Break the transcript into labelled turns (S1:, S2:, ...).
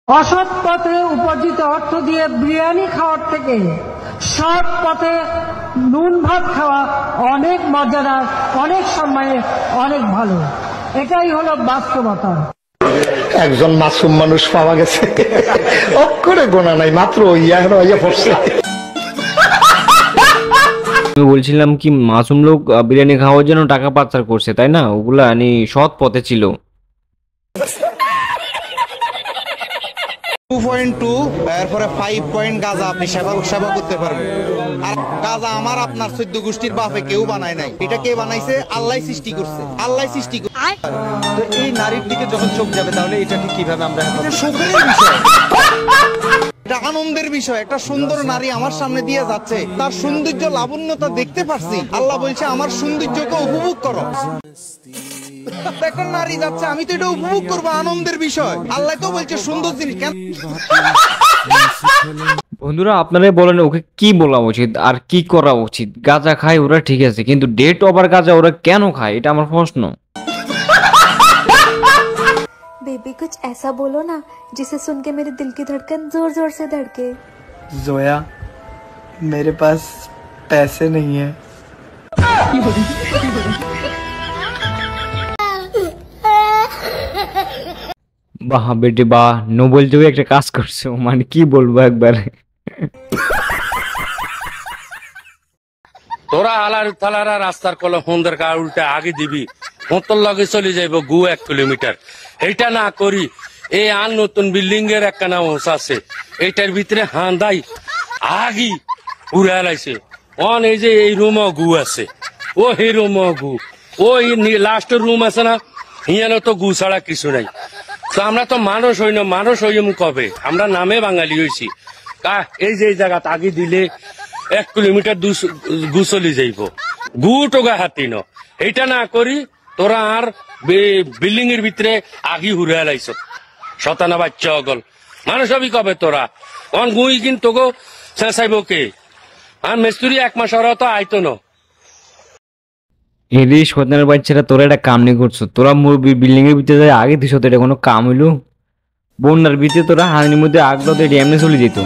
S1: অসৎ পথে উপার্জিত অর্থ দিয়ে বিরিয়ানি খাওয়ার থেকে সৎ পথে নুন ভাত খাওয়া অনেক মজাদার, অনেক সময়ে অনেক ভালো। এটাই হলো বাস্তবতা।
S2: একজন মাসুম মানুষ পাওয়া গেছে, অক্ষরে গোনা নাই, মাত্র ইয়া পড়ছে।
S3: আমি বলছিলাম কি, মাসুম লোক বিরিয়ানি খাওয়ার জন্য টাকা পাচার করছে, তাই না? ওগুলা সৎ পথে ছিল।
S4: 2.2 এরপরে 5 পয়েন্ট গাঁজা আপনি সেবা করতে পারবেন। আর গাঁজা আমার আপনার 14 গোষ্ঠীর বাপে কেউ বানায় নাই। এটা কে বানাইছে? আল্লাহ সৃষ্টি করছে, আল্লাহ সৃষ্টি করছে।
S5: তো এই নারীর দিকে যখন চোখ যাবে তাহলে এটাকে কিভাবে আমরা
S4: সুখের বিষয়, এটা আনন্দের বিষয়। একটা সুন্দর নারী আমার সামনে দিয়ে যাচ্ছে, তার সৌন্দর্য লাবণ্যতা দেখতে পাচ্ছি। আল্লাহ বলছে আমার সৌন্দর্যকে উপভোগ করো। এখন নারী যাচ্ছে, আমি তো এটা উপভোগ করবো, আনন্দের বিষয়। আল্লাহ তো বলছে সুন্দর জিনিস। কেন
S3: বন্ধুরা, আপনারা বলেন ওকে কি বলা উচিত আর কি করা উচিত? গাঁজা খায় ওরা, ঠিক আছে, কিন্তু ডেট ওভার গাঁজা ওরা কেন খায়? এটা আমার প্রশ্ন।
S6: बेबी कुछ ऐसा बोलो ना जिसे सुन के मेरे दिल की धड़कन जोर जोर से धड़के।
S5: जोया, मेरे पास पैसे नहीं है।
S3: বাহ বেটি বাহ, নোবেল তুমি একটা কাজ করছো, মানে কি বলবো একবার।
S7: তোরা আলার থালারা রাস্তার কলে হুন্দের কা উল্টে আগে দিবি, তোর লগে চলে যাইব গু 1 কিলোমিটার। এইটা না করি এই আর নতুন বিল্ডিং এর একখানা হোস আছে, এইটার ভিতরে হান্দাই আগি উড়ে লাইছে। অন এই যে এই রুম গু আছে, ও হে রুম গু, ওই লাস্টের রুম আছে না, হিয়ানো তো গু ছাড়া কিছু নাই। তো আমরা তো মানুষ হই না, মানুষ হইম কবে? আমরা নামে বাঙালি হইছি। এই যে এই জায়গা আগে দিলে 1 কিলোমিটার গু চলি যাইব, গু টোগা হাতি ন। এইটা না করি তোরা আর বিল্ডিং এর ভিতরে আগি হুড়ে লাইছ, শতানা বাচ্চা অগল। মানুষ হবি কবে তোরা? অন গুই কিন্তু গো চেঁচাইব কে? আর মিস্ত্রি 1 মাস ওরা তো আইতো না।
S3: এরে শতানের বাচ্চারা, তোরা একটা কাম নি করছো। তোরা বিল্ডিং এর ভিতরে আগে দিছ, তো এটা কোনো কাম হইলো? বন্যার ভিতরে তোরা হানির মধ্যে আগলো তো এমনি চলে যেত।